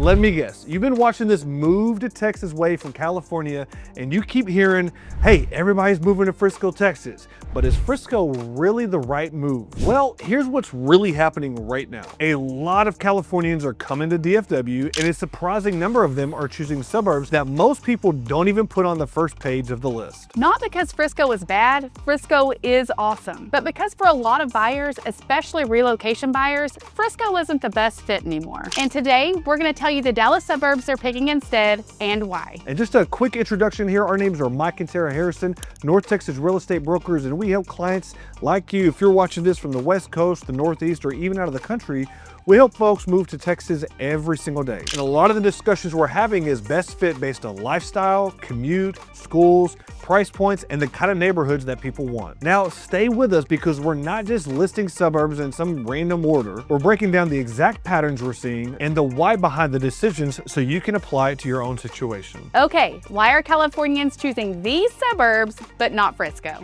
Let me guess, you've been watching this move to Texas wave from California, and you keep hearing, hey, everybody's moving to Frisco, Texas. But is Frisco really the right move? Well, here's what's really happening right now. A lot of Californians are coming to DFW, and a surprising number of them are choosing suburbs that most people don't even put on the first page of the list. Not because Frisco is bad, Frisco is awesome. But because for a lot of buyers, especially relocation buyers, Frisco isn't the best fit anymore. And today, we're gonna tell you the Dallas suburbs they're picking instead and why. And just a quick introduction here, our names are Mike and Tara Harrison, North Texas real estate brokers, and we help clients like you. If you're watching this from the West Coast, the Northeast, or even out of the country, we help folks move to Texas every single day. And a lot of the discussions we're having is best fit based on lifestyle, commute, schools, price points, and the kind of neighborhoods that people want. Now, stay with us because we're not just listing suburbs in some random order. We're breaking down the exact patterns we're seeing and the why behind the decisions so you can apply it to your own situation. Okay, why are Californians choosing these suburbs but not Frisco?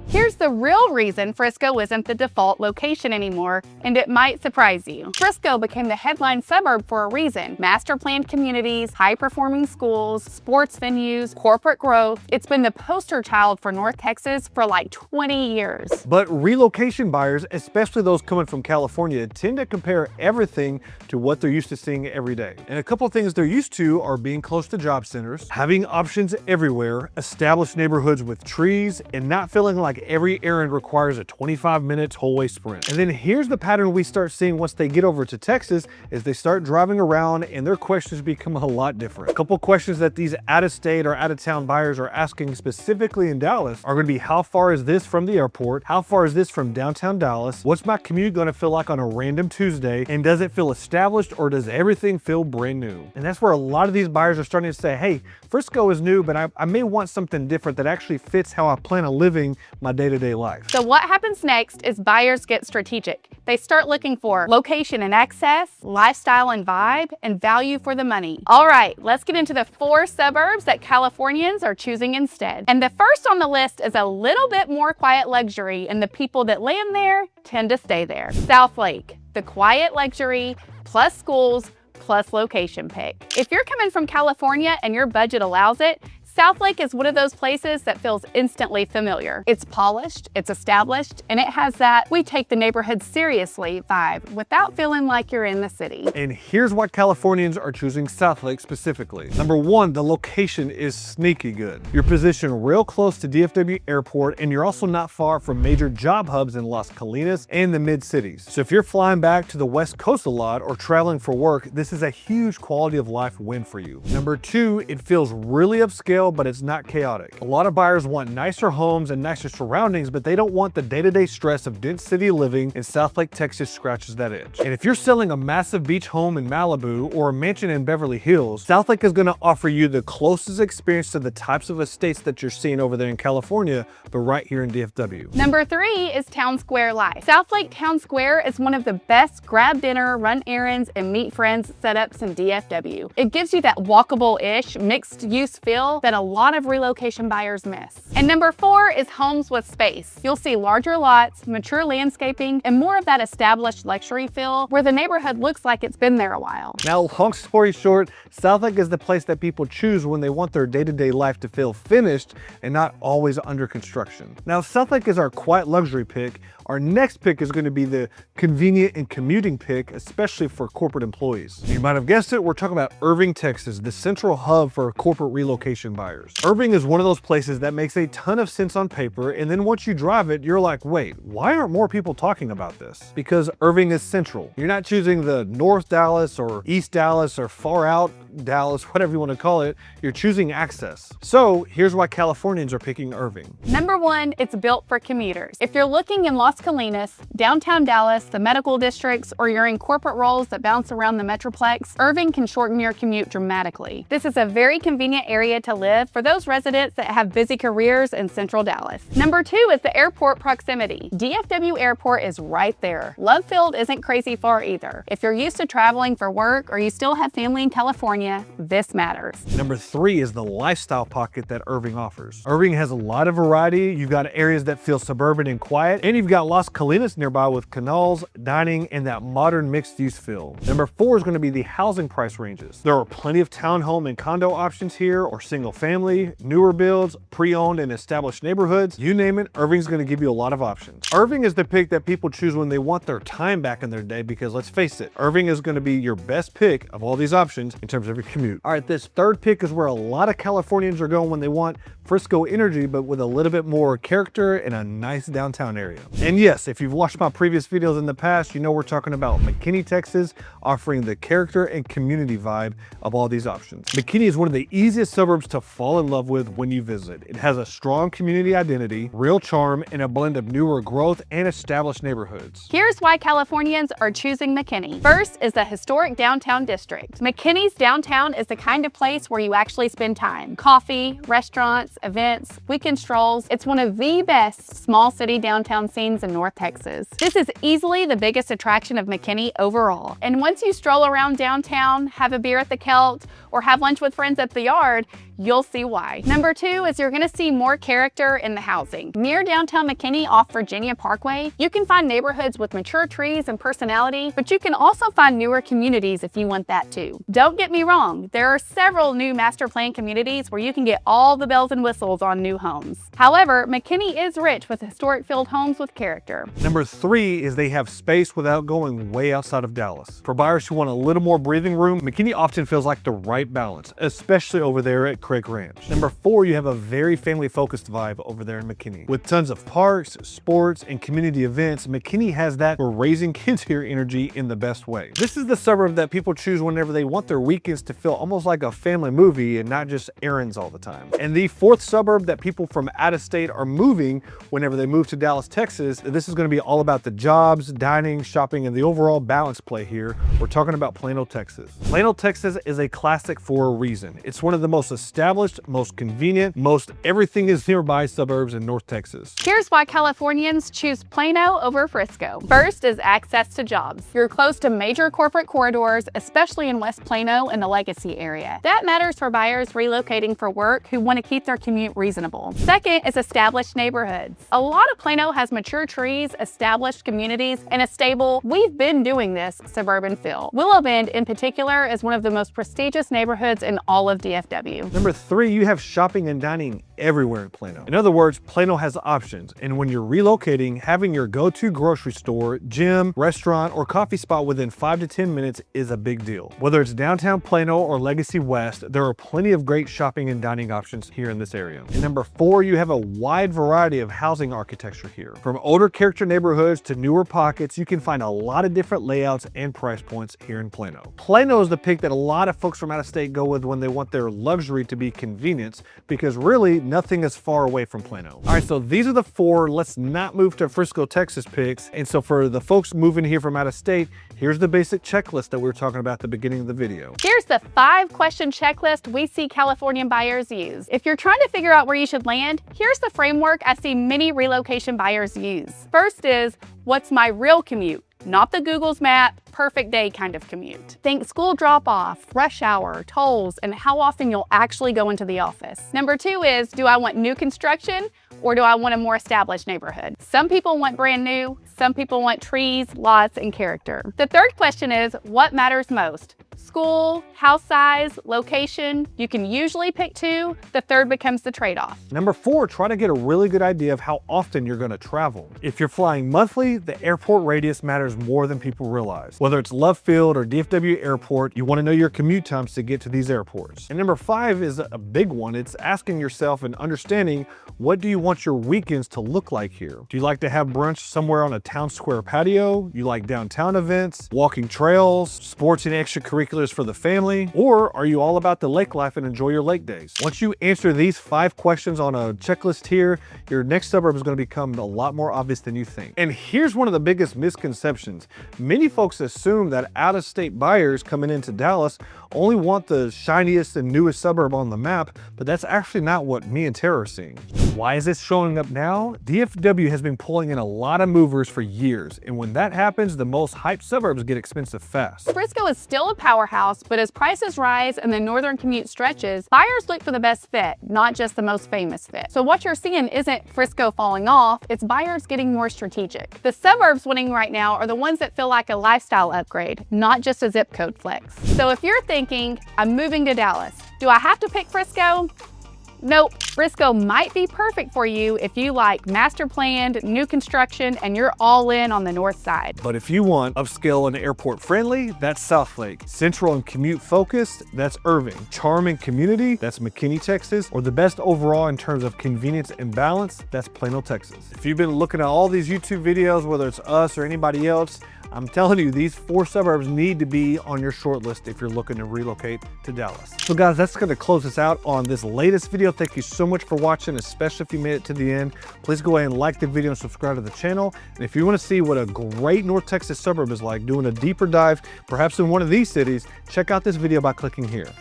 Here's the real reason Frisco isn't the default location anymore, and it might surprise you. Frisco became the headline suburb for a reason. Master planned communities, high-performing schools, sports venues, corporate growth. It's been the poster child for North Texas for like 20 years. But relocation buyers, especially those coming from California, tend to compare everything to what they're used to seeing every day. And a couple of things they're used to are being close to job centers, having options everywhere, established neighborhoods with trees, and not feeling like every errand requires a 25-minute tollway sprint. And then here's the pattern we start seeing once they get over to Texas is they start driving around and their questions become a lot different. A couple questions that these out-of-state or out-of-town buyers are asking specifically in Dallas are going to be, how far is this from the airport? How far is this from downtown Dallas? What's my commute going to feel like on a random Tuesday? And does it feel established or does everything feel brand new? And that's where a lot of these buyers are starting to say, hey, Frisco is new, but I may want something different that actually fits how I plan on living my day-to-day life. So what happens next is buyers get strategic. They start looking for location and access, lifestyle and vibe, and value for the money. All right, let's get into the 4 suburbs that Californians are choosing instead. And the first on the list is a little bit more quiet luxury, and the people that land there tend to stay there. Southlake, the quiet luxury plus schools plus location pick. If you're coming from California and your budget allows it, Southlake is one of those places that feels instantly familiar. It's polished, it's established, and it has that we take the neighborhood seriously vibe without feeling like you're in the city. And here's why Californians are choosing Southlake specifically. Number 1, the location is sneaky good. You're positioned real close to DFW Airport, and you're also not far from major job hubs in Las Colinas and the mid-cities. So if you're flying back to the West Coast a lot or traveling for work, this is a huge quality of life win for you. Number 2, it feels really upscale, but it's not chaotic. A lot of buyers want nicer homes and nicer surroundings, but they don't want the day-to-day stress of dense city living, and Southlake, Texas scratches that itch. And if you're selling a massive beach home in Malibu or a mansion in Beverly Hills, Southlake is gonna offer you the closest experience to the types of estates that you're seeing over there in California, but right here in DFW. Number 3 is Town Square Life. Southlake Town Square is one of the best grab dinner, run errands, and meet friends setups in DFW. It gives you that walkable-ish, mixed-use feel that a lot of relocation buyers miss. And number 4 is homes with space. You'll see larger lots, mature landscaping, and more of that established luxury feel where the neighborhood looks like it's been there a while. Now, long story short, Southlake is the place that people choose when they want their day-to-day life to feel finished and not always under construction. Now, Southlake is our quiet luxury pick. Our next pick is going to be the convenient and commuting pick, especially for corporate employees. You might have guessed it, we're talking about Irving, Texas, the central hub for corporate relocation buyers. Irving is one of those places that makes a ton of sense on paper, and then once you drive it, you're like, wait, why aren't more people talking about this? Because Irving is central. You're not choosing the North Dallas or East Dallas or far out Dallas, whatever you want to call it, you're choosing access. So here's why Californians are picking Irving. Number 1, it's built for commuters. If you're looking in Las Colinas, downtown Dallas, the medical districts, or you're in corporate roles that bounce around the Metroplex, Irving can shorten your commute dramatically. This is a very convenient area to live for those residents that have busy careers in central Dallas. Number 2 is the airport proximity. DFW Airport is right there. Love Field isn't crazy far either. If you're used to traveling for work or you still have family in California, this matters. Number 3 is the lifestyle pocket that Irving offers. Irving has a lot of variety. You've got areas that feel suburban and quiet, and you've got Las Colinas nearby with canals, dining, and that modern mixed-use feel. Number 4 is going to be the housing price ranges. There are plenty of townhome and condo options here, or single family, newer builds, pre-owned and established neighborhoods. You name it, Irving's going to give you a lot of options. Irving is the pick that people choose when they want their time back in their day, because let's face it, Irving is going to be your best pick of all these options in terms of your commute. All right, this third pick is where a lot of Californians are going when they want Frisco energy, but with a little bit more character and a nice downtown area. And yes, if you've watched my previous videos in the past, you know we're talking about McKinney, Texas, offering the character and community vibe of all these options. McKinney is one of the easiest suburbs to fall in love with when you visit. It has a strong community identity, real charm, and a blend of newer growth and established neighborhoods. Here's why Californians are choosing McKinney. First is the historic downtown district. McKinney's downtown is the kind of place where you actually spend time. Coffee, restaurants, events, weekend strolls. It's one of the best small city downtown scenes in North Texas. This is easily the biggest attraction of McKinney overall. And once you stroll around downtown, have a beer at the Celt, or have lunch with friends at the Yard, you'll see why. Number 2 is you're gonna see more character in the housing. Near downtown McKinney off Virginia Parkway, you can find neighborhoods with mature trees and personality, but you can also find newer communities if you want that too. Don't get me wrong, there are several new master plan communities where you can get all the bells and whistles on new homes. However, McKinney is rich with historic field homes with character. Number 3 is they have space without going way outside of Dallas. For buyers who want a little more breathing room, McKinney often feels like the right balance, especially over there at Craig Ranch. Number 4, you have a very family-focused vibe over there in McKinney. With tons of parks, sports, and community events, McKinney has that we're raising kids here energy in the best way. This is the suburb that people choose whenever they want their weekends to feel almost like a family movie and not just errands all the time. And the 4th suburb that people from out of state are moving whenever they move to Dallas, Texas, this is going to be all about the jobs, dining, shopping, and the overall balance play here. We're talking about Plano, Texas. Plano, Texas is a classic for a reason. It's one of the most established, most convenient, most everything is nearby suburbs in North Texas. Here's why Californians choose Plano over Frisco. First is access to jobs. You're close to major corporate corridors, especially in West Plano and the Legacy area. That matters for buyers relocating for work who want to keep their commute reasonable. Second is established neighborhoods. A lot of Plano has mature trees, established communities, and a stable, we've been doing this suburban feel. Willow Bend in particular is one of the most prestigious neighborhoods in all of DFW. Number 3, you have shopping and dining everywhere in Plano. In other words, Plano has options, and when you're relocating, having your go-to grocery store, gym, restaurant, or coffee spot within 5 to 10 minutes is a big deal. Whether it's downtown Plano or Legacy West, there are plenty of great shopping and dining options here in this area. And number 4, you have a wide variety of housing architecture here. From older character neighborhoods to newer pockets, you can find a lot of different layouts and price points here in Plano. Plano is the pick that a lot of folks from out of state go with when they want their luxury to be convenience, because really nothing is far away from Plano. All right, so these are the 4. Let's not move to Frisco, Texas picks. And so for the folks moving here from out of state, here's the basic checklist that we were talking about at the beginning of the video. Here's the 5-question checklist we see Californian buyers use. If you're trying to figure out where you should land, here's the framework I see many relocation buyers use. First is, what's my real commute? Not the Google's map, perfect day kind of commute. Think school drop-off, rush hour, tolls, and how often you'll actually go into the office. Number 2 is, do I want new construction or do I want a more established neighborhood? Some people want brand new, some people want trees, lots, and character. The 3rd question is, what matters most? School, house size, location. You can usually pick 2. The 3rd becomes the trade-off. Number 4, try to get a really good idea of how often you're going to travel. If you're flying monthly, the airport radius matters more than people realize. Whether it's Love Field or DFW Airport, you want to know your commute times to get to these airports. And number 5 is a big one. It's asking yourself and understanding, what do you want your weekends to look like here? Do you like to have brunch somewhere on a town square patio? You like downtown events, walking trails, sports and extracurricular extracurriculars for the family? Or are you all about the lake life and enjoy your lake days? Once you answer these 5 questions on a checklist here, your next suburb is going to become a lot more obvious than you think. And here's one of the biggest misconceptions. Many folks assume that out-of-state buyers coming into Dallas only want the shiniest and newest suburb on the map, but that's actually not what me and Tara are seeing. Why is this showing up now? DFW has been pulling in a lot of movers for years, and when that happens, the most hyped suburbs get expensive fast. Frisco is still a powerhouse, but as prices rise and the northern commute stretches, buyers look for the best fit, not just the most famous fit. So what you're seeing isn't Frisco falling off, it's buyers getting more strategic. The suburbs winning right now are the ones that feel like a lifestyle upgrade, not just a zip code flex. So if you're thinking, I'm moving to Dallas, do I have to pick Frisco? Nope. Frisco might be perfect for you if you like master planned, new construction, and you're all in on the north side. But if you want upscale and airport friendly, that's Southlake. Central and commute focused, that's Irving. Charming community, that's McKinney, Texas. Or the best overall in terms of convenience and balance, that's Plano, Texas. If you've been looking at all these YouTube videos, whether it's us or anybody else, I'm telling you, these 4 suburbs need to be on your short list if you're looking to relocate to Dallas. So guys, that's gonna close us out on this latest video. Thank you so much for watching, especially if you made it to the end. Please go ahead and like the video and subscribe to the channel. And if you wanna see what a great North Texas suburb is like, doing a deeper dive, perhaps in one of these cities, check out this video by clicking here.